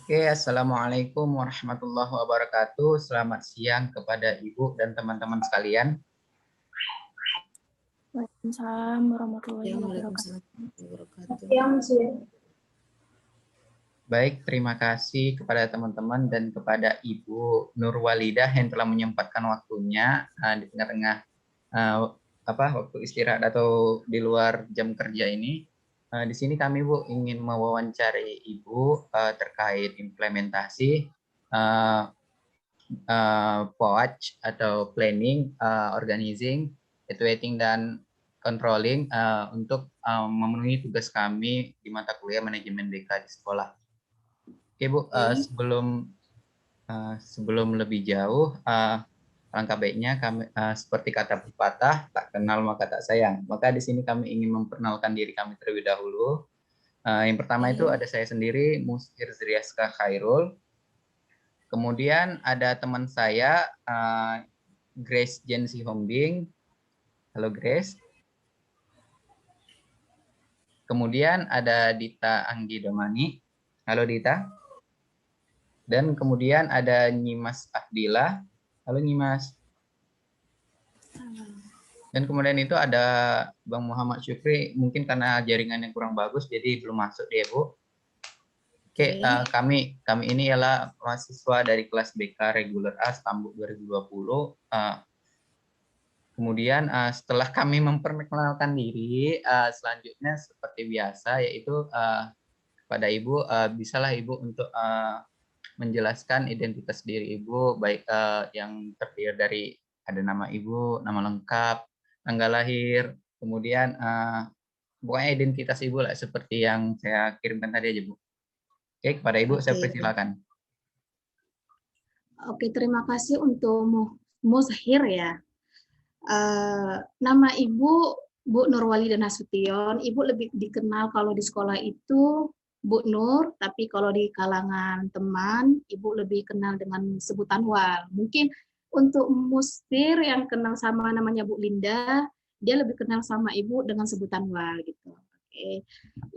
Oke, Assalamualaikum warahmatullahi wabarakatuh. Selamat siang kepada Ibu dan teman-teman sekalian. Waalaikumsalam warahmatullahi wabarakatuh. Baik, terima kasih kepada teman-teman dan kepada Ibu Nurwalidah yang telah menyempatkan waktunya di tengah-tengah waktu istirahat atau di luar jam kerja ini. Di sini kami Bu ingin mewawancari Ibu terkait implementasi POAC atau planning, organizing, evaluating dan controlling untuk memenuhi tugas kami di mata kuliah manajemen BK di sekolah. Oke Bu, sebelum lebih jauh, alangkah baiknya kami seperti kata pepatah, tak kenal maka tak sayang. Maka di sini kami ingin memperkenalkan diri kami terlebih dahulu. Yang pertama itu ada saya sendiri, Musir Zriaska Khairul. Kemudian ada teman saya, Grace Jensi Hombing. Halo Grace. Kemudian ada Dita Anggi Domani. Halo Dita. Dan kemudian ada Nyimas Afdila. Halo Nyimas. Dan kemudian itu ada Bang Muhammad Syukri. Mungkin karena jaringannya kurang bagus, jadi belum masuk dia Bu. Oke, kami ini ialah mahasiswa dari kelas BK Reguler A Stambuk 2020. Kemudian setelah kami memperkenalkan diri, selanjutnya seperti biasa yaitu kepada Ibu, bisalah Ibu untuk menjelaskan identitas diri Ibu, baik yang terdiri dari ada nama Ibu, nama lengkap, tanggal lahir, kemudian pokoknya identitas Ibu lah seperti yang saya kirimkan tadi aja Bu. Oke, kepada Ibu saya persilakan. Oke, terima kasih untuk Muzhir ya. Nama Ibu Bu Nurwalidah Nasution. Ibu lebih dikenal kalau di sekolah itu Bu Nur, tapi kalau di kalangan teman, Ibu lebih kenal dengan sebutan Wal. Mungkin untuk Mustir yang kenal sama namanya Bu Linda, dia lebih kenal sama Ibu dengan sebutan Wal gitu. Oke.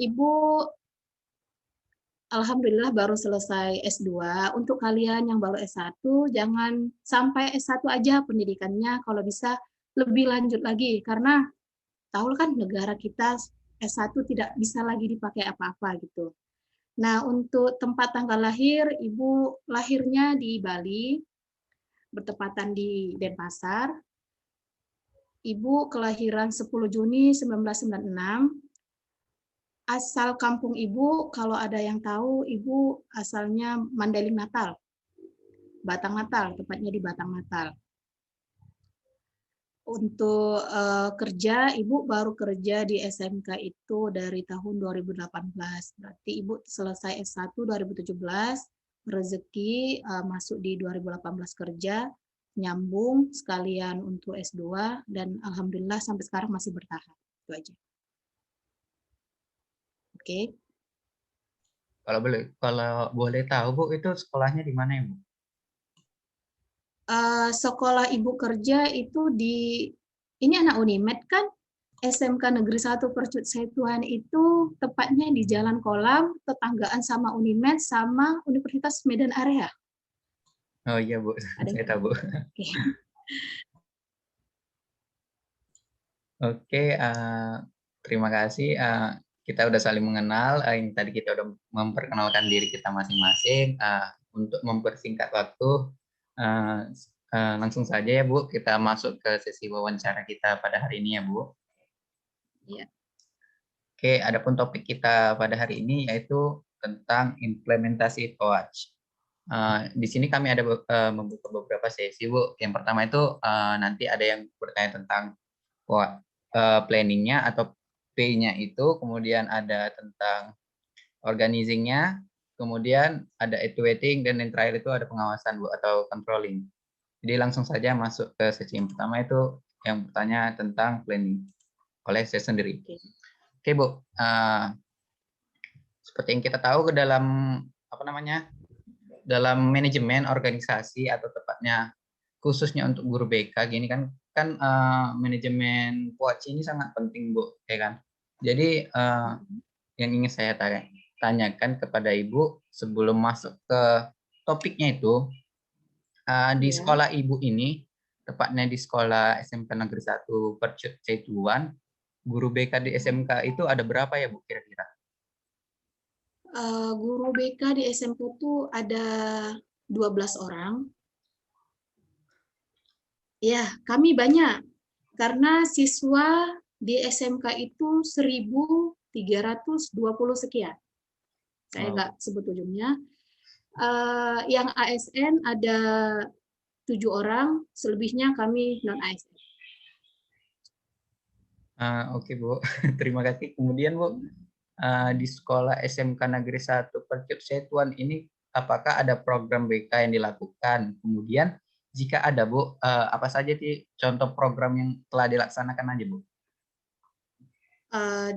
Ibu Alhamdulillah baru selesai S2. Untuk kalian yang baru S1, jangan sampai S1 aja pendidikannya, kalau bisa lebih lanjut lagi. Karena tahu kan negara kita S1 tidak bisa lagi dipakai apa-apa gitu. Nah, untuk tempat tanggal lahir, Ibu lahirnya di Bali, bertepatan di Denpasar. Ibu kelahiran 10 Juni 1996. Asal kampung Ibu, kalau ada yang tahu, Ibu asalnya Mandailing Natal. Batang Natal, tepatnya di Batang Natal. Untuk kerja, Ibu baru kerja di SMK itu dari tahun 2018. Berarti Ibu selesai S1 2017, rezeki masuk di 2018 kerja, nyambung sekalian untuk S2, dan Alhamdulillah sampai sekarang masih bertahan. Itu aja. Oke. Kalau boleh tahu Bu, itu sekolahnya di mana ya Bu? Sekolah Ibu kerja itu di, ini anak Unimed kan, SMK Negeri 1 Percut Setuhan itu tepatnya di Jalan Kolam, tetanggaan sama Unimed sama Universitas Medan Area. Oh iya Bu, saya tahu Bu. Oke, terima kasih. Kita udah saling mengenal. Yang tadi kita udah memperkenalkan diri kita masing-masing. Untuk mempersingkat waktu, langsung saja ya Bu, kita masuk ke sesi wawancara kita pada hari ini ya Bu. Iya. Oke, adapun topik kita pada hari ini yaitu tentang implementasi POAC. Di sini kami ada membuka beberapa sesi Bu. Yang pertama itu nanti ada yang bertanya tentang planningnya atau P-nya itu, kemudian ada tentang organizing-nya, kemudian ada evaluating, dan yang terakhir itu ada pengawasan Bu atau controlling. Jadi langsung saja masuk ke sesi yang pertama itu yang bertanya tentang planning oleh saya sendiri. Oke Bu, seperti yang kita tahu ke dalam dalam manajemen organisasi atau tepatnya khususnya untuk guru BK gini kan manajemen POAC ini sangat penting Bu, ya kan? Jadi yang ingin saya tanya, tanyakan kepada Ibu sebelum masuk ke topiknya itu, di Ya. sekolah Ibu ini, tepatnya di sekolah SMK Negeri 1 Percut Cetuan, guru BK di SMK itu ada berapa ya Bu kira-kira? Guru BK di SMK itu ada 12 orang. Ya, kami banyak. Karena siswa di SMK itu 1.320 sekian. Saya Wow. nggak sebut ujungnya. Yang ASN ada 7 orang, selebihnya kami non-ASN. Oke Bu, terima kasih. Kemudian Bu, di sekolah SMK Negeri 1 Percut Setuan ini apakah ada program BK yang dilakukan? Kemudian jika ada Bu, apa saja sih contoh program yang telah dilaksanakan aja Bu?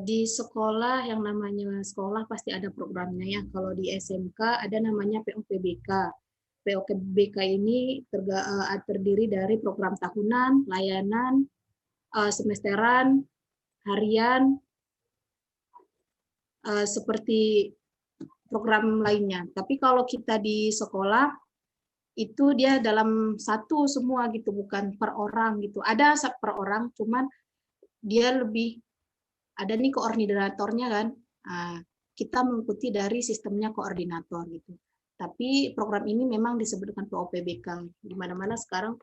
Di sekolah yang namanya sekolah pasti ada programnya ya. Kalau di SMK ada namanya POPBK. POPBK ini terdiri dari program tahunan, layanan, semesteran, harian, seperti program lainnya. Tapi kalau kita di sekolah itu dia dalam satu semua gitu, bukan per orang gitu. Ada per orang, cuman dia lebih ada nih koordinatornya kan. Nah, kita mengikuti dari sistemnya koordinator gitu. Tapi program ini memang disebutkan POPBK. Di mana-mana sekarang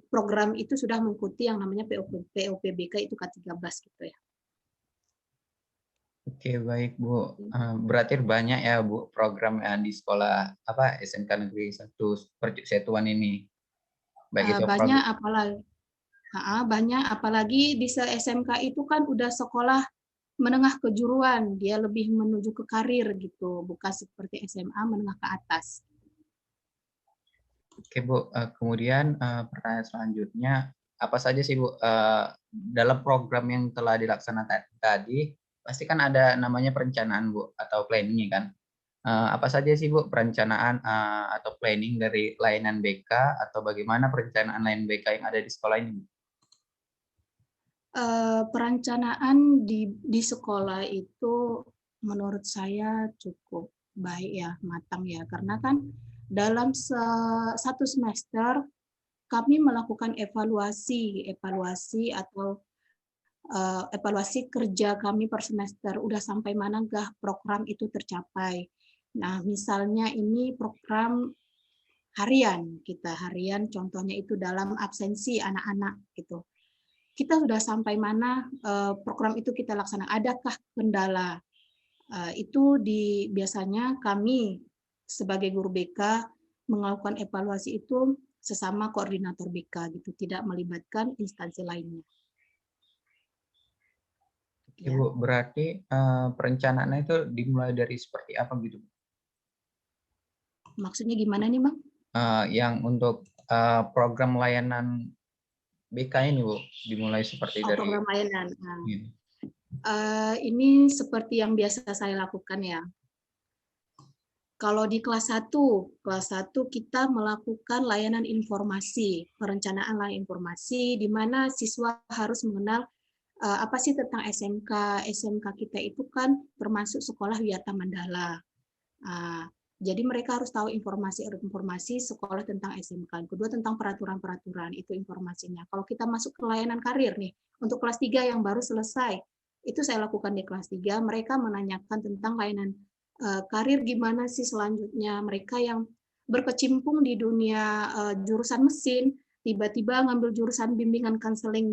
program itu sudah mengikuti yang namanya POPBK itu K13 gitu ya. Oke, baik Bu. Berarti banyak ya Bu program di sekolah apa SMK Negeri 1 Percut Setuan ini. Baik itu Banyak program. apalagi di SMK itu kan udah sekolah menengah kejuruan, dia lebih menuju ke karir gitu, bukan seperti SMA menengah ke atas. Oke Bu, kemudian pertanyaan selanjutnya, apa saja sih Bu dalam program yang telah dilaksanakan tadi, pasti kan ada namanya perencanaan Bu atau planning kan? Apa saja sih Bu perencanaan atau planning dari layanan BK atau bagaimana perencanaan layanan BK yang ada di sekolah ini Bu? Perencanaan di sekolah itu menurut saya cukup baik ya, matang ya, karena kan dalam satu semester kami melakukan evaluasi atau evaluasi kerja kami per semester, udah sampai manakah program itu tercapai. Nah, misalnya ini program harian contohnya itu dalam absensi anak-anak gitu. Kita sudah sampai mana program itu kita laksanakan, adakah kendala? Itu biasanya kami sebagai guru BK melakukan evaluasi itu sesama koordinator BK gitu, tidak melibatkan instansi lainnya. Oke Ya. Bu, berarti perencanaannya itu dimulai dari seperti apa gitu Bu? Maksudnya gimana nih, Bang? Yang untuk program layanan BK ini Bu, dimulai seperti Oh, dari program layanan. Nah, ini. ini seperti yang biasa saya lakukan ya. Kalau di kelas 1 kita melakukan layanan informasi, perencanaan layanan informasi, di mana siswa harus mengenal apa sih tentang SMK. SMK kita itu kan termasuk sekolah Wiyata Mandala. Jadi mereka harus tahu informasi sekolah tentang SMK. Kedua tentang peraturan-peraturan, itu informasinya. Kalau kita masuk ke layanan karir nih, untuk kelas 3 yang baru selesai, itu saya lakukan di kelas 3, mereka menanyakan tentang layanan karir gimana sih selanjutnya. Mereka yang berkecimpung di dunia jurusan mesin, tiba-tiba ngambil jurusan bimbingan konseling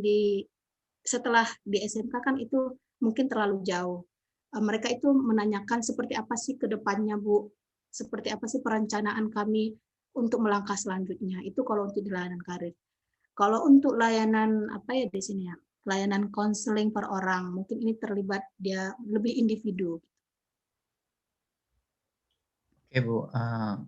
setelah di SMK kan itu mungkin terlalu jauh. Mereka itu menanyakan seperti apa sih ke depannya, Bu? Seperti apa sih perencanaan kami untuk melangkah selanjutnya. Itu kalau untuk di layanan karir. Kalau untuk layanan apa ya di sini ya? Layanan konseling per orang, mungkin ini terlibat dia lebih individu. Oke Bu,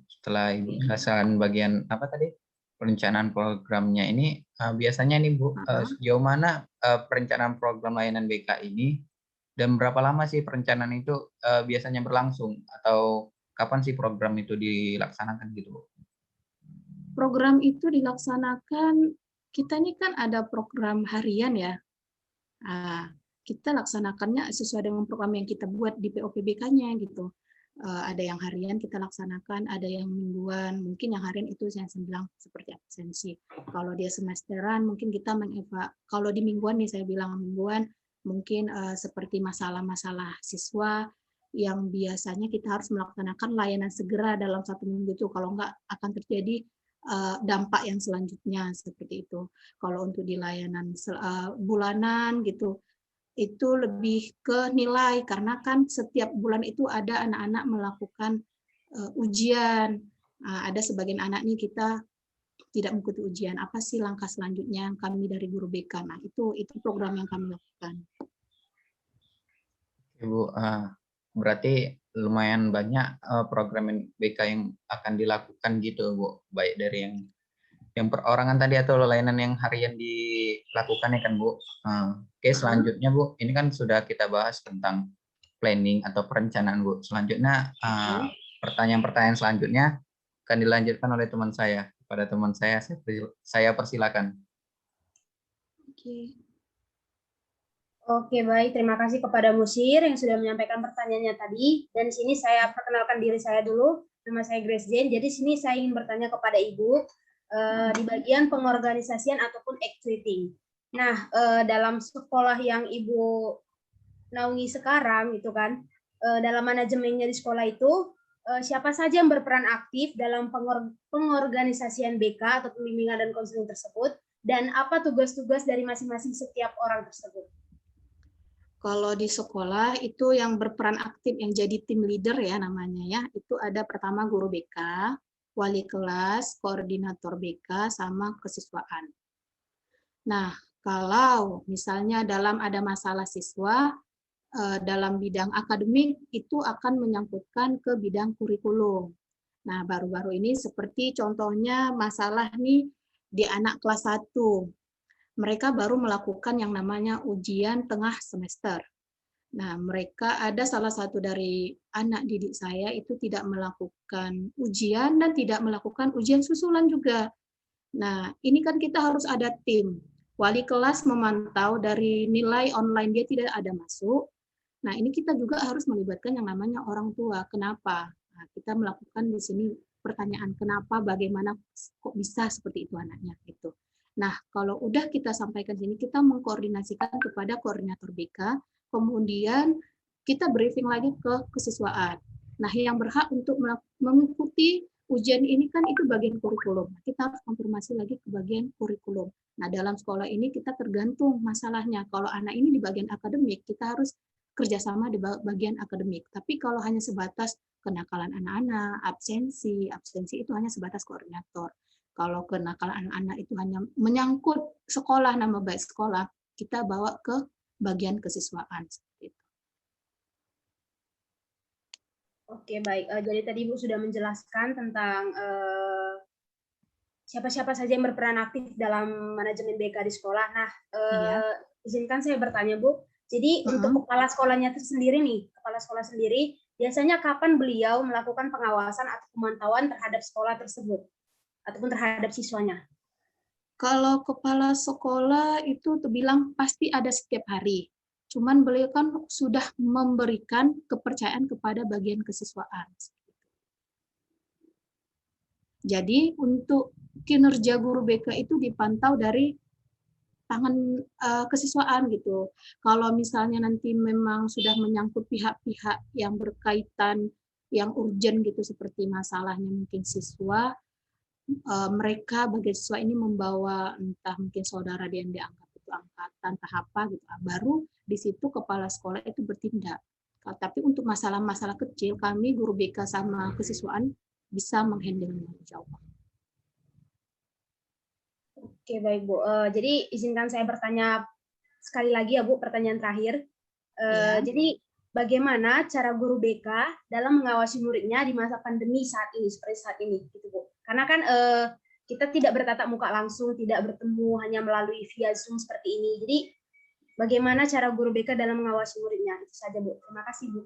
setelah Ibu jelaskan bagian apa tadi perencanaan programnya ini, biasanya nih Bu, sejauh mana perencanaan program layanan BK ini dan berapa lama sih perencanaan itu biasanya berlangsung atau kapan sih program itu dilaksanakan gitu Bu? Program itu dilaksanakan, kita ini kan ada program harian ya. kita laksanakannya sesuai dengan program yang kita buat di POPBK-nya gitu. Ada yang harian kita laksanakan, ada yang mingguan. Mungkin yang harian itu yang saya bilang seperti absensi. Kalau dia semesteran, mungkin kita kalau di mingguan nih saya bilang mingguan, mungkin seperti masalah-masalah siswa yang biasanya kita harus melaksanakan layanan segera dalam 1 minggu itu. Kalau enggak akan terjadi dampak yang selanjutnya seperti itu. Kalau untuk di layanan bulanan gitu, itu lebih ke nilai karena kan setiap bulan itu ada anak-anak melakukan ujian. Ada sebagian anak nih kita tidak mengikuti ujian. Apa sih langkah selanjutnya kami dari guru BK? Nah, itu program yang kami lakukan. Ibu, berarti lumayan banyak program BK yang akan dilakukan gitu, Bu. Baik dari yang perorangan tadi atau layanan yang harian dilakukan ya kan, Bu. Oke, selanjutnya Bu, ini kan sudah kita bahas tentang planning atau perencanaan, Bu. Selanjutnya pertanyaan-pertanyaan selanjutnya akan dilanjutkan oleh teman saya. Pada teman saya persilakan. Oke, baik. Terima kasih kepada Musir yang sudah menyampaikan pertanyaannya tadi. Dan di sini saya perkenalkan diri saya dulu. Nama saya Grace Jane. Jadi sini saya ingin bertanya kepada Ibu di bagian pengorganisasian ataupun activity. Nah, dalam sekolah yang Ibu naungi sekarang, itu kan, dalam manajemennya di sekolah itu, siapa saja yang berperan aktif dalam pengorganisasian BK atau pembimbingan dan konseling tersebut, dan apa tugas-tugas dari masing-masing setiap orang tersebut? Kalau di sekolah itu yang berperan aktif yang jadi tim leader ya namanya ya, itu ada pertama guru BK, wali kelas, koordinator BK, sama kesiswaan. Nah, kalau misalnya dalam ada masalah siswa, dalam bidang akademik itu akan menyangkutkan ke bidang kurikulum. Nah, baru-baru ini seperti contohnya masalah nih di anak kelas 1. Mereka baru melakukan yang namanya ujian tengah semester. Nah, mereka ada salah satu dari anak didik saya itu tidak melakukan ujian dan tidak melakukan ujian susulan juga. Nah, ini kan kita harus ada tim. Wali kelas memantau dari nilai online dia tidak ada masuk. Nah, ini kita juga harus melibatkan yang namanya orang tua. Kenapa? Nah, kita melakukan di sini pertanyaan kenapa, bagaimana, kok bisa seperti itu anaknya gitu. Nah, kalau udah kita sampaikan sini, kita mengkoordinasikan kepada koordinator BK, kemudian kita briefing lagi ke kesiswaan. Nah, yang berhak untuk mengikuti ujian ini kan itu bagian kurikulum. Kita harus konfirmasi lagi ke bagian kurikulum. Nah, dalam sekolah ini kita tergantung masalahnya. Kalau anak ini di bagian akademik, kita harus kerjasama di bagian akademik. Tapi kalau hanya sebatas kenakalan anak-anak, absensi itu hanya sebatas koordinator. Kalau kenakalan anak-anak itu hanya menyangkut sekolah, nama baik sekolah, kita bawa ke bagian kesiswaan. Oke, baik. Jadi tadi Ibu sudah menjelaskan tentang siapa-siapa saja yang berperan aktif dalam manajemen BK di sekolah. Nah, izinkan saya bertanya, Bu. Jadi untuk kepala sekolahnya tersendiri nih, kepala sekolah sendiri, biasanya kapan beliau melakukan pengawasan atau pemantauan terhadap sekolah tersebut? Ataupun terhadap siswanya? Kalau kepala sekolah itu terbilang pasti ada setiap hari. Cuman beliau kan sudah memberikan kepercayaan kepada bagian kesiswaan. Jadi untuk kinerja guru BK itu dipantau dari tangan kesiswaan gitu. Kalau misalnya nanti memang sudah menyangkut pihak-pihak yang berkaitan, yang urgent gitu seperti masalahnya mungkin siswa, mereka bagi siswa ini membawa entah mungkin saudara dia yang dianggap itu angkatan entah apa gitu, baru di situ kepala sekolah itu bertindak. Tapi untuk masalah-masalah kecil kami guru BK sama kesiswaan bisa menghandle-nya, insya Allah. Oke, baik Bu. Jadi izinkan saya bertanya sekali lagi ya Bu, pertanyaan terakhir. Jadi bagaimana cara guru BK dalam mengawasi muridnya di masa pandemi saat ini, seperti saat ini, gitu Bu? Karena kan kita tidak bertatap muka langsung, tidak bertemu, hanya melalui via Zoom seperti ini. Jadi bagaimana cara guru BK dalam mengawasi muridnya? Itu saja Bu. Terima kasih Bu.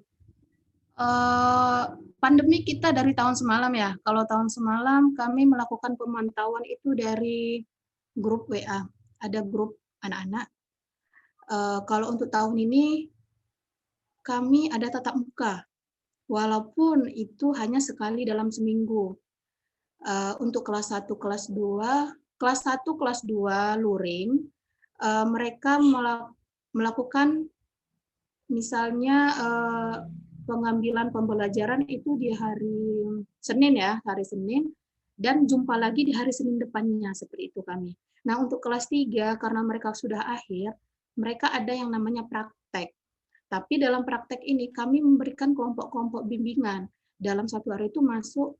Pandemi kita dari tahun semalam ya. Kalau tahun semalam kami melakukan pemantauan itu dari grup WA. Ada grup anak-anak. Kalau untuk tahun ini kami ada tatap muka, walaupun itu hanya sekali dalam seminggu. Untuk kelas 1, kelas 2, kelas 1, kelas 2 luring, mereka melakukan misalnya pengambilan pembelajaran itu di hari Senin ya, hari Senin, dan jumpa lagi di hari Senin depannya, seperti itu kami. Nah, untuk kelas 3, karena mereka sudah akhir, mereka ada yang namanya praktek. Tapi dalam praktek ini kami memberikan kelompok-kelompok bimbingan. Dalam satu hari itu masuk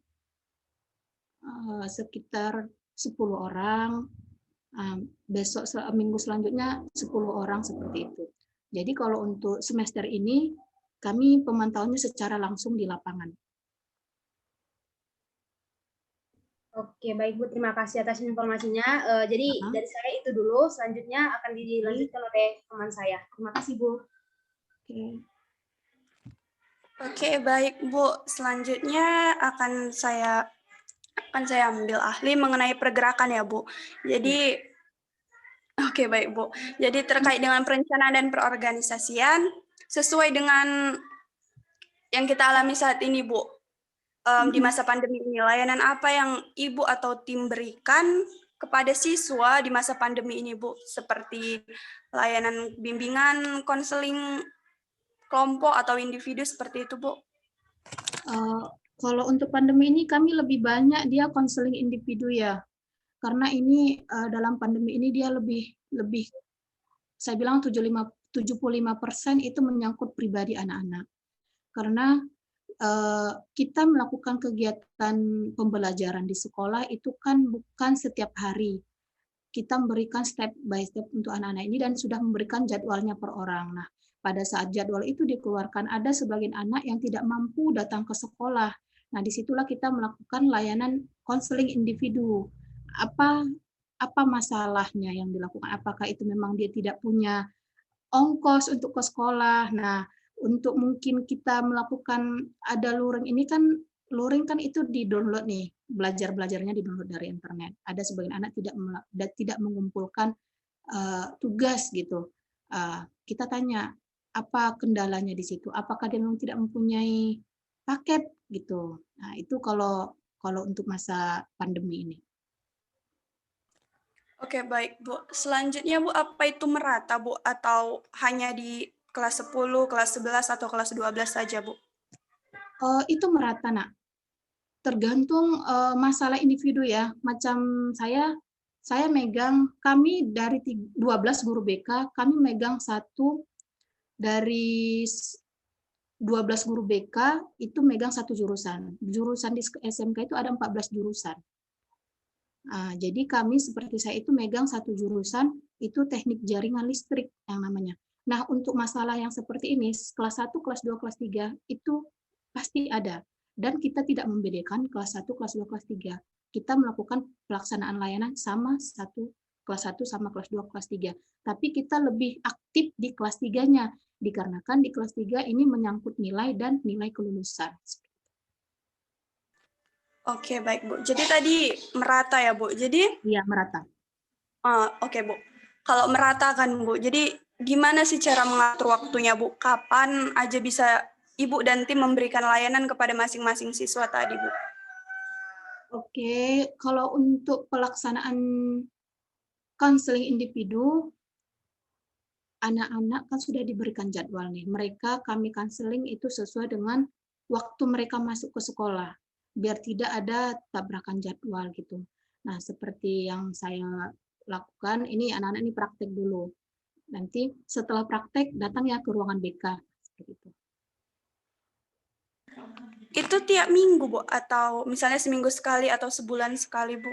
sekitar 10 orang, besok minggu selanjutnya 10 orang, seperti itu. Jadi kalau untuk semester ini kami pemantauannya secara langsung di lapangan. Oke, baik Bu, terima kasih atas informasinya. Jadi dari saya itu dulu, selanjutnya akan dilanjutkan oleh teman saya. Terima kasih Bu. Oke, baik Bu. Selanjutnya akan saya ambil ahli mengenai pergerakan ya Bu. Jadi, oke baik Bu. Jadi terkait dengan perencanaan dan perorganisasian, sesuai dengan yang kita alami saat ini Bu, di masa pandemi ini, layanan apa yang Ibu atau tim berikan kepada siswa di masa pandemi ini Bu? Seperti layanan bimbingan, konseling kelompok atau individu seperti itu Bu? Kalau untuk pandemi ini kami lebih banyak dia konseling individu ya, karena ini dalam pandemi ini dia lebih saya bilang 75% itu menyangkut pribadi anak-anak, karena kita melakukan kegiatan pembelajaran di sekolah itu kan bukan setiap hari. Kita memberikan step by step untuk anak-anak ini dan sudah memberikan jadwalnya per orang. Nah, pada saat jadwal itu dikeluarkan, ada sebagian anak yang tidak mampu datang ke sekolah. Nah, disitulah kita melakukan layanan konseling individu. Apa masalahnya yang dilakukan? Apakah itu memang dia tidak punya ongkos untuk ke sekolah? Nah, untuk mungkin kita melakukan ada luring ini kan, luring kan itu di-download nih, belajarnya di-download dari internet. Ada sebagian anak tidak mengumpulkan tugas gitu. Kita tanya, apa kendalanya di situ? Apakah dia memang tidak mempunyai paket gitu. Nah, itu kalau untuk masa pandemi ini. Oke, baik Bu. Selanjutnya Bu, apa itu merata Bu? Atau hanya di kelas 10, kelas 11, atau kelas 12 saja Bu? Itu merata, Nak. Tergantung masalah individu ya. Macam saya megang, kami dari 12 guru BK, kami megang satu dari 12 guru BK itu megang satu jurusan. Jurusan di SMK itu ada 14 jurusan. Jadi kami seperti saya itu megang satu jurusan, itu teknik jaringan listrik yang namanya. Nah, untuk masalah yang seperti ini, kelas 1, kelas 2, kelas 3, itu pasti ada. Dan kita tidak membedakan kelas 1, kelas 2, kelas 3. Kita melakukan pelaksanaan layanan sama kelas 1 sama kelas 2, kelas 3. Tapi kita lebih aktif di kelas 3-nya, dikarenakan di kelas 3 ini menyangkut nilai dan nilai kelulusan. Oke, baik Bu. Jadi tadi merata ya Bu? Jadi iya, merata. Oke Bu. Kalau merata kan Bu, jadi gimana sih cara mengatur waktunya Bu? Kapan aja bisa Ibu dan tim memberikan layanan kepada masing-masing siswa tadi Bu? Oke, kalau untuk pelaksanaan konseling individu, anak-anak kan sudah diberikan jadwal nih. Mereka kami konseling itu sesuai dengan waktu mereka masuk ke sekolah, biar tidak ada tabrakan jadwal gitu. Nah, seperti yang saya lakukan, ini anak-anak ini praktek dulu. Nanti setelah praktek datang ya ke ruangan BK. Seperti itu. Itu tiap minggu Bu? Atau misalnya seminggu sekali atau sebulan sekali Bu?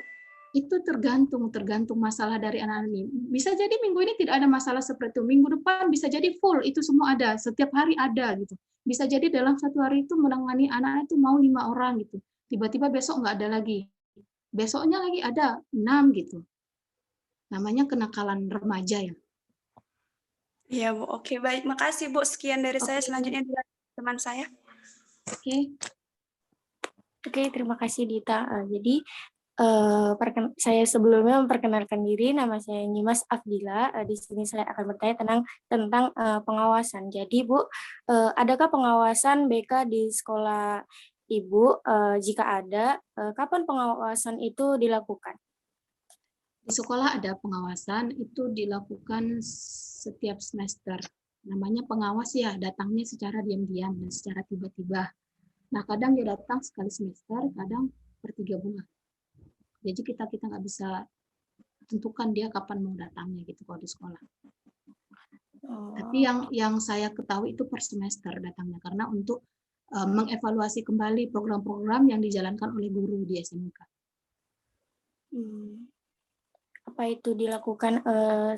Itu tergantung masalah dari anak-anak ini. Bisa jadi minggu ini tidak ada masalah seperti itu. Minggu depan bisa jadi full, itu semua ada. Setiap hari ada gitu. Bisa jadi dalam satu hari itu menangani anak itu mau 5 orang gitu. Tiba-tiba besok nggak ada lagi. Besoknya lagi ada 6 gitu. Namanya kenakalan remaja ya. Iya Bu, oke baik. Makasih Bu, sekian dari saya. Selanjutnya teman saya. Oke, terima kasih Dita. Jadi Saya sebelumnya memperkenalkan diri, nama saya Nyimas Afdila. Di sini saya akan bertanya tentang pengawasan. Jadi Bu, adakah pengawasan BK di sekolah Ibu? Jika ada, kapan pengawasan itu dilakukan? Di sekolah ada pengawasan, itu dilakukan setiap semester. Namanya pengawas ya, datangnya secara diam-diam dan secara tiba-tiba. Nah, kadang dia datang sekali semester, kadang per 3 bulan. Jadi kita nggak bisa tentukan dia kapan mau datangnya gitu kalau di sekolah. Tapi yang saya ketahui itu per semester datangnya, karena untuk mengevaluasi kembali program-program yang dijalankan oleh guru di SMK. Apa itu dilakukan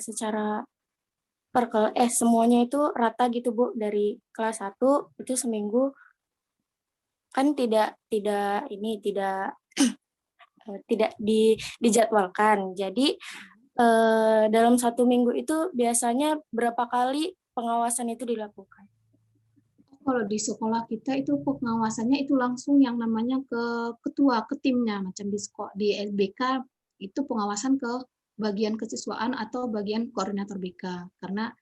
secara semuanya itu rata gitu Bu, dari kelas 1 itu seminggu kan tidak dijadwalkan. Jadi dalam 1 minggu itu biasanya berapa kali pengawasan itu dilakukan? Kalau di sekolah kita itu pengawasannya itu langsung yang namanya ke ketua, ke timnya, macam di LBK itu pengawasan ke bagian kesiswaan atau bagian koordinator BK, karena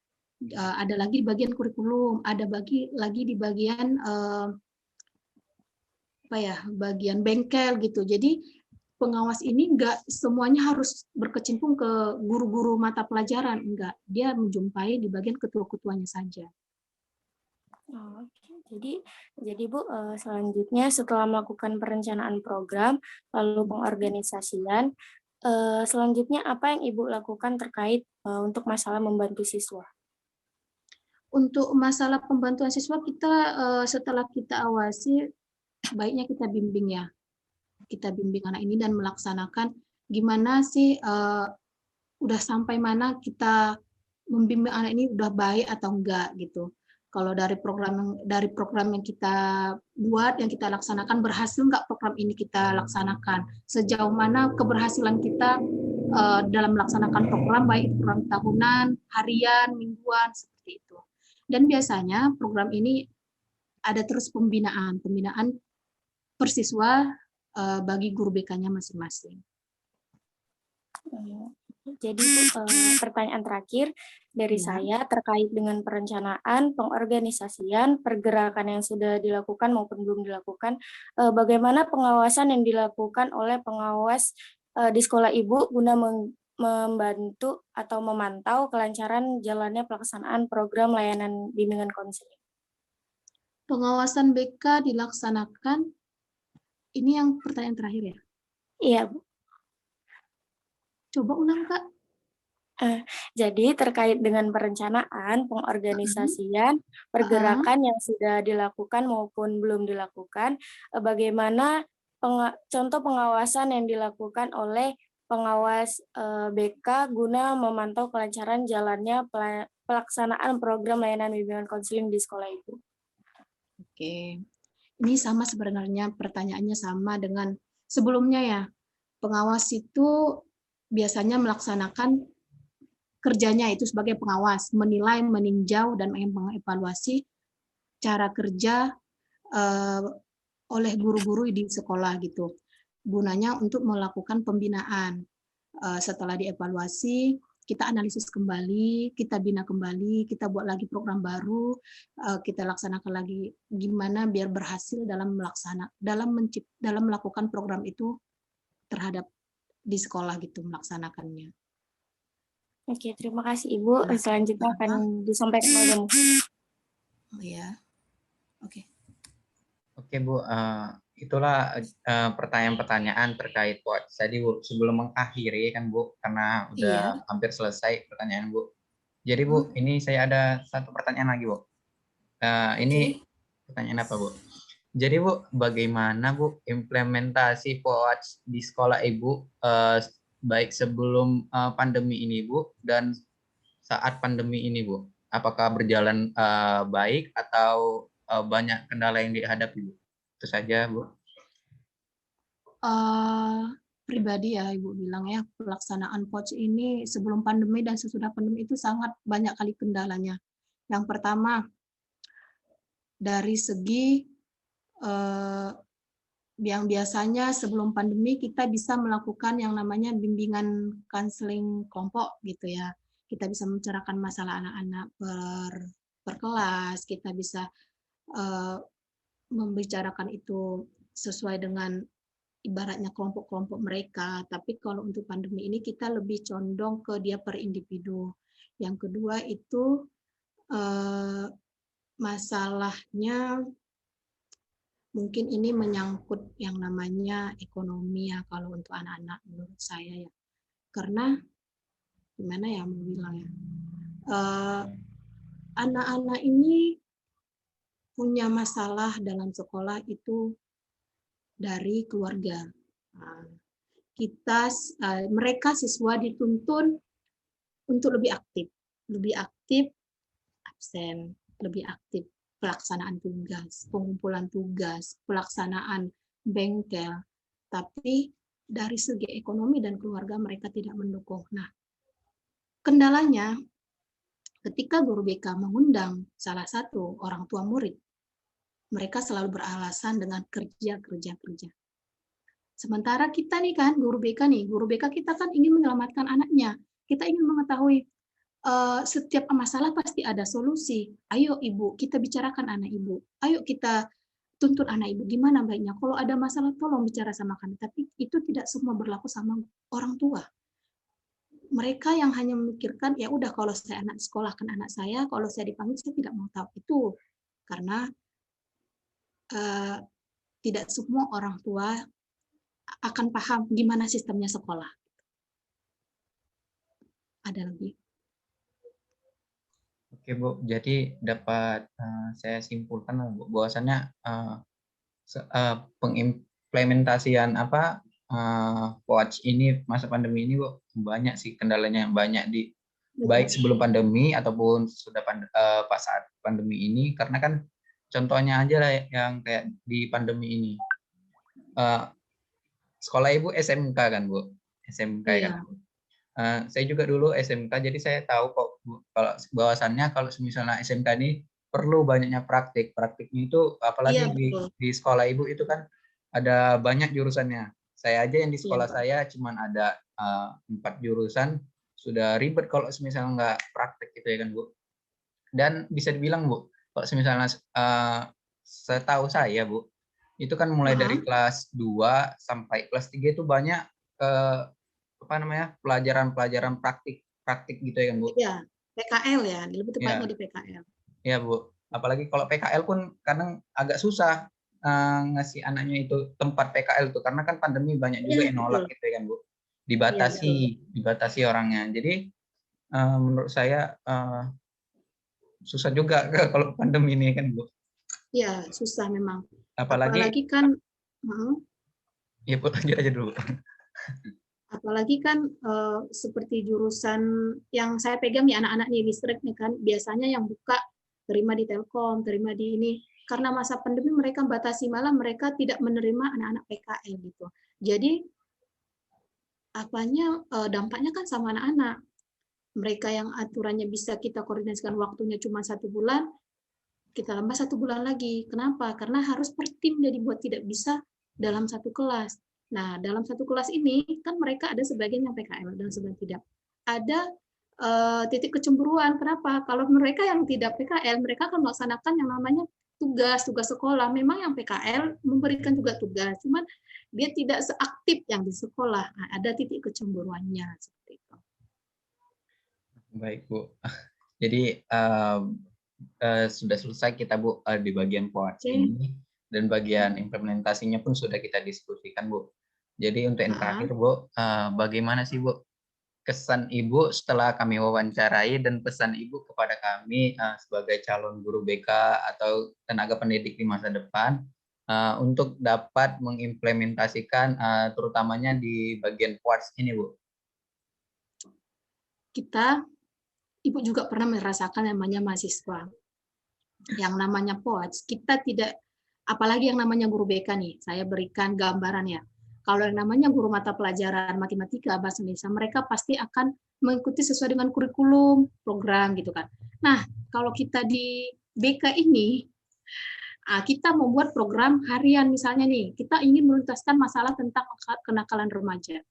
ada lagi di bagian kurikulum, ada lagi di bagian bagian bengkel gitu. Jadi pengawas ini enggak semuanya harus berkecimpung ke guru-guru mata pelajaran, enggak. Dia menjumpai di bagian ketua-ketuanya saja. Jadi Bu, selanjutnya setelah melakukan perencanaan program, lalu pengorganisasian, selanjutnya apa yang Ibu lakukan terkait untuk masalah membantu siswa? Untuk masalah pembantuan siswa kita setelah kita awasi, baiknya kita bimbing ya. Kita bimbing anak ini dan melaksanakan gimana sih udah sampai mana kita membimbing anak ini udah baik atau enggak gitu. Kalau dari program yang kita buat, yang kita laksanakan, berhasil nggak program ini kita laksanakan? Sejauh mana keberhasilan kita dalam melaksanakan program, baik program tahunan, harian, mingguan, seperti itu. Dan biasanya program ini ada terus pembinaan per siswa bagi guru BK-nya masing-masing. Jadi pertanyaan terakhir dari saya terkait dengan perencanaan, pengorganisasian, pergerakan yang sudah dilakukan maupun belum dilakukan, bagaimana pengawasan yang dilakukan oleh pengawas di sekolah Ibu guna membantu atau memantau kelancaran jalannya pelaksanaan program layanan bimbingan konseling? Pengawasan BK dilaksanakan, ini yang pertanyaan terakhir ya? Iya, Bu. Coba ulang, Kak. Jadi terkait dengan perencanaan, pengorganisasian, pergerakan yang sudah dilakukan maupun belum dilakukan, bagaimana contoh pengawasan yang dilakukan oleh pengawas BK guna memantau kelancaran jalannya pelaksanaan program layanan bimbingan konseling di sekolah Ibu? Oke, ini sama sebenarnya pertanyaannya sama dengan sebelumnya ya. Pengawas itu biasanya melaksanakan kerjanya itu sebagai pengawas, menilai, meninjau, dan mengevaluasi cara kerja oleh guru-guru di sekolah gitu. Gunanya untuk melakukan pembinaan. Setelah dievaluasi, kita analisis kembali, kita bina kembali, kita buat lagi program baru, kita laksanakan lagi gimana biar berhasil dalam melakukan program itu terhadap di sekolah gitu melaksanakannya. Oke, terima kasih Ibu. Selanjutnya akan disampaikan oleh Bu. Oh ya, oke. Oke Bu, itulah pertanyaan-pertanyaan terkait POAC. Jadi Bu, sebelum mengakhiri kan Bu, karena udah hampir selesai pertanyaan Bu. Jadi Bu, ini saya ada satu pertanyaan lagi Bu. Ini pertanyaan apa Bu? Jadi Bu, bagaimana Bu implementasi POAC di sekolah Ibu baik sebelum pandemi ini Bu dan saat pandemi ini Bu? Apakah berjalan baik atau banyak kendala yang dihadapi Bu? Itu saja Bu. Pribadi ya Ibu bilang ya, pelaksanaan POAC ini sebelum pandemi dan sesudah pandemi itu sangat banyak kali kendalanya. Yang pertama, dari segi yang biasanya sebelum pandemi kita bisa melakukan yang namanya bimbingan konseling kelompok gitu ya. Kita bisa membicarakan masalah anak-anak per kelas, kita bisa membicarakan itu sesuai dengan ibaratnya kelompok-kelompok mereka. Tapi kalau untuk pandemi ini kita lebih condong ke dia per individu. Yang kedua itu masalahnya mungkin ini menyangkut yang namanya ekonomi ya kalau untuk anak-anak menurut saya ya. Karena gimana ya mau bilang ya, anak-anak ini punya masalah dalam sekolah itu dari keluarga. Mereka siswa dituntun untuk lebih aktif absen, lebih aktif pelaksanaan tugas, pengumpulan tugas, pelaksanaan bengkel, tapi dari segi ekonomi dan keluarga mereka tidak mendukung. Nah, kendalanya ketika guru BK mengundang salah satu orang tua murid, mereka selalu beralasan dengan kerja. Sementara kita nih kan, guru BK kita kan ingin menyelamatkan anaknya. Kita ingin mengetahui setiap masalah pasti ada solusi. Ayo ibu, kita bicarakan anak ibu. Ayo kita tuntut anak ibu. Gimana baiknya? Kalau ada masalah tolong bicara sama kami. Tapi itu tidak semua berlaku sama orang tua. Mereka yang hanya memikirkan, ya udah kalau saya anak sekolahkan anak saya, kalau saya dipanggil saya tidak mau tahu itu. Karena tidak semua orang tua akan paham gimana sistemnya sekolah. Ada lagi? Oke Bu, jadi dapat saya simpulkan Bu, bahwasannya pengimplementasian POAJ ini masa pandemi ini Bu, banyak sih kendalanya, banyak baik sebelum pandemi ataupun sudah pas saat pandemi ini, karena kan contohnya aja lah yang kayak di pandemi ini. Sekolah Ibu SMK kan Bu? SMK kan Bu? Saya juga dulu SMK, jadi saya tahu kok kalau bahwasannya kalau misalnya SMK ini perlu banyaknya praktiknya itu apalagi di sekolah Ibu itu kan ada banyak jurusannya. Saya aja yang di sekolah saya cuman ada 4 jurusan, sudah ribet kalau misalnya nggak praktik gitu ya kan Bu. Dan bisa dibilang Bu, kalau misalnya setahu saya Bu, itu kan mulai dari kelas 2 sampai kelas 3 itu banyak pelajaran praktik gitu ya kan Bu? Iya, PKL ya, lebih tepatnya di PKL. Iya Bu, apalagi kalau PKL pun kadang agak susah ngasih anaknya itu tempat PKL tuh, karena kan pandemi banyak juga yang nolak gitu ya kan Bu? Dibatasi orangnya. Jadi menurut saya susah juga kalau pandemi ini kan Bu? Iya, susah memang. Apalagi kan, ya Bu, lanjut aja dulu. Apalagi kan seperti jurusan yang saya pegang nih anak-anak nih listrik nih kan, biasanya yang buka terima di Telkom, terima di ini. Karena masa pandemi mereka batasi, malah mereka tidak menerima anak-anak PKL gitu. Jadi dampaknya kan sama anak-anak. Mereka yang aturannya bisa kita koordinasikan waktunya cuma 1 bulan, kita tambah 1 bulan lagi. Kenapa? Karena harus per tim jadi buat tidak bisa dalam satu kelas. Nah, dalam satu kelas ini kan mereka ada sebagian yang PKL dan sebagian tidak. Ada titik kecemburuan. Kenapa? Kalau mereka yang tidak PKL, mereka akan melaksanakan yang namanya tugas sekolah. Memang yang PKL memberikan juga tugas, cuman dia tidak seaktif yang di sekolah. Nah, ada titik kecemburuannya seperti itu. Baik Bu. Jadi sudah selesai kita Bu di bagian POAJ ini, dan bagian implementasinya pun sudah kita diskusikan Bu. Jadi untuk yang terakhir Bu, bagaimana sih Bu kesan Ibu setelah kami wawancarai dan pesan Ibu kepada kami sebagai calon guru BK atau tenaga pendidik di masa depan untuk dapat mengimplementasikan terutamanya di bagian POAJ ini Bu? Ibu juga pernah merasakan namanya mahasiswa. Yang namanya POAJ, kita tidak, apalagi yang namanya guru BK nih, saya berikan gambaran ya. Kalau yang namanya guru mata pelajaran matematika, bahasa Indonesia, mereka pasti akan mengikuti sesuai dengan kurikulum, program gitu kan. Nah, kalau kita di BK ini, Kita membuat program harian misalnya nih, kita ingin menuntaskan masalah tentang kenakalan remaja.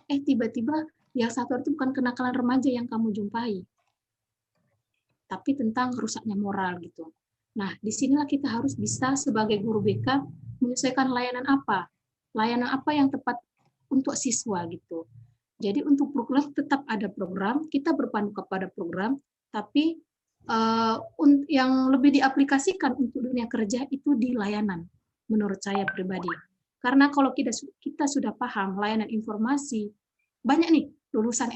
Tiba-tiba yang satu itu bukan kenakalan remaja yang kamu jumpai, tapi tentang rusaknya moral gitu. Nah, disinilah kita harus bisa sebagai guru BK menyesuaikan layanan apa yang tepat untuk siswa gitu. Jadi untuk program tetap ada program, kita berpandu kepada program, tapi yang lebih diaplikasikan untuk dunia kerja itu di layanan, menurut saya pribadi. Karena kalau kita sudah paham layanan informasi, banyak nih lulusan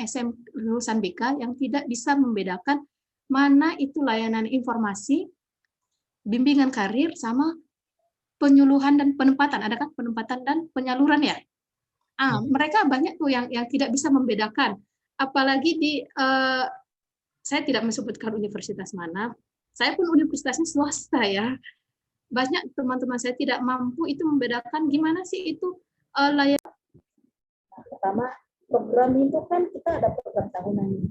lulusan BK yang tidak bisa membedakan mana itu layanan informasi, bimbingan karir, sama penyuluhan dan penempatan. Ada kan penempatan dan penyaluran ya? Mereka banyak tuh yang tidak bisa membedakan. Apalagi saya tidak menyebutkan universitas mana, saya pun universitasnya swasta ya. Banyak teman-teman saya tidak mampu itu membedakan gimana sih itu layanan. Pertama, program itu kan kita ada program tahunan.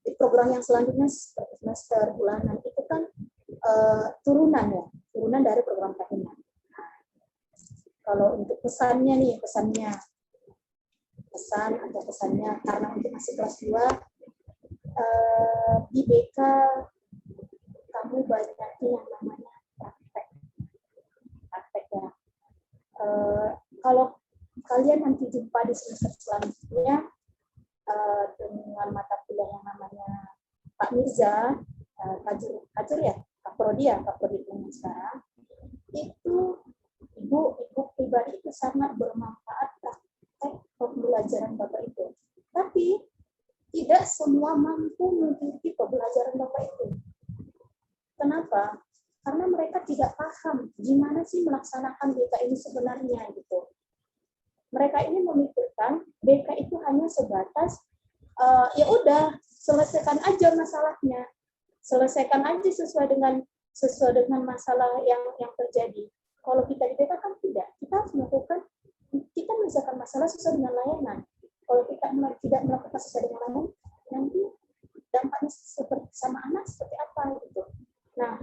Di program yang selanjutnya seperti semester, bulanan, itu kan turunan dari program tahunan. Kalau untuk pesannya karena untuk masih kelas 2, di BK kamu banyak yang namanya praktek ya. Kalau kalian nanti jumpa di semester selanjutnya dengan mata kuliah yang namanya Pak Mirza, Kaprodi sekarang, itu ibu pribadi itu sangat bermanfaat praktek pembelajaran Bapak itu. Tapi tidak semua mampu mengikuti pembelajaran Bapak itu. Kenapa? Karena mereka tidak paham gimana sih melaksanakan BK ini sebenarnya gitu. Mereka ini memikirkan BK itu hanya sebatas ya udah selesaikan aja masalahnya, selesaikan aja sesuai dengan masalah yang terjadi. Kalau kita di BK kan tidak, kita harus kita menyelesaikan masalah sesuai dengan layanan. Kalau kita tidak melakukan sesuai dengan layanan, nanti dampaknya sama anak seperti apa gitu. Nah,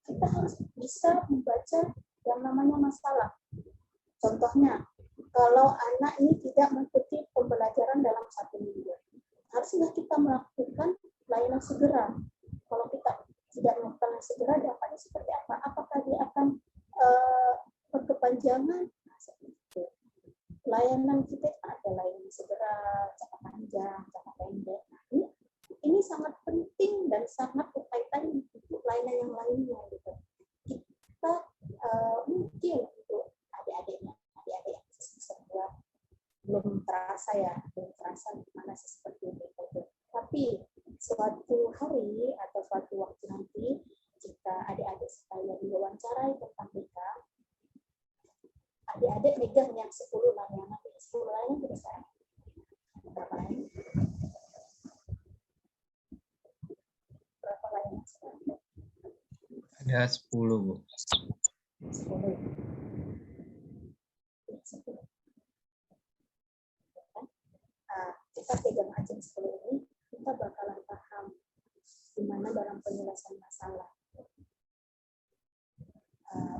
kita harus bisa membaca yang namanya masalah. Contohnya, kalau anak ini tidak mengikuti pembelajaran dalam 1 minggu, harusnya kita melakukan layanan segera. Kalau kita tidak melakukan segera, dampaknya seperti apa? Apakah dia akan berkepanjangan? Nah, seperti itu. Layanan kita ada layanan segera, jangka panjang, jangka pendek. Nah, ini sangat penting dan sangat berkaitan untuk layanan yang lainnya gitu. Kita mungkin untuk adik-adik yang semester 2 belum terasa gimana sih seperti itu. Tapi suatu hari atau suatu waktu nanti jika adik-adik sekalian diwawancarai tentang BK, adik-adik megang yang 10 layanan tidak sekarang. Berapa layanan? Berapa layanan sekarang? Ada 10, Bu. 10. Kita pegang aja 10 ini, kita bakalan paham gimana dalam penyelesaian masalah.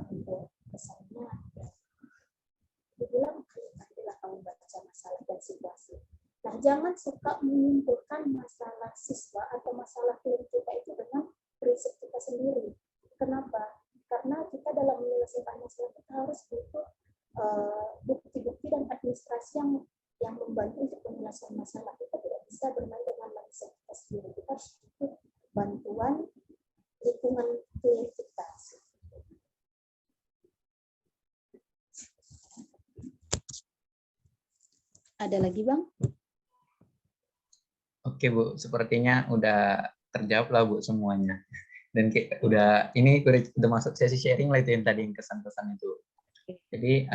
Untuk pesannya, dibilang bila kamu baca masalah dan situasi. Nah, jangan suka menyimpulkan masalah siswa atau masalah klien kita itu dengan prinsip kita sendiri. Kenapa? Karena kita dalam menyelesaikan masalah kita harus butuh bukti-bukti dan administrasi yang membantu untuk penyelesaian masalah. Kita tidak bisa bermain dengan mindset kita sendiri. Kita harus butuh bantuan lingkungan klien kita. Ada lagi, Bang? Oke, Bu, sepertinya udah terjawab lah, Bu, semuanya. Dan ini udah masuk sesi sharing lah itu yang tadi kesan-kesan itu. Jadi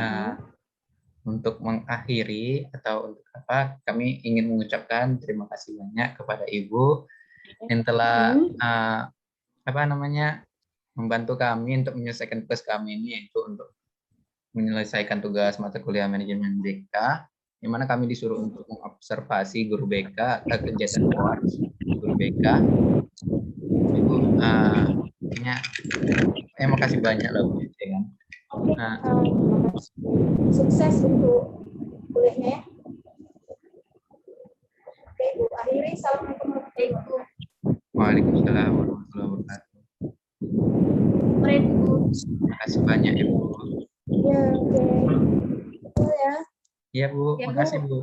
untuk mengakhiri atau untuk apa, kami ingin mengucapkan terima kasih banyak kepada Ibu yang telah membantu kami untuk menyelesaikan tugas kami ini, yaitu untuk menyelesaikan tugas mata kuliah manajemen BK, di mana kami disuruh untuk mengobservasi guru BK, kegiatan guru BK. Ibu Ya makasih banyak lah Bu, ya kan. Oke, Nah. Sukses untuk kuliahnya ya. Oke, Bu. Akhiri, assalamualaikum warahmatullahi wabarakatuh. Waalaikumsalam warahmatullahi wabarakatuh. Baik, Bu. Terima kasih banyak ya Bu. Ya, oke. Betul ya. Iya Bu, Ya, Bu. makasih Bu.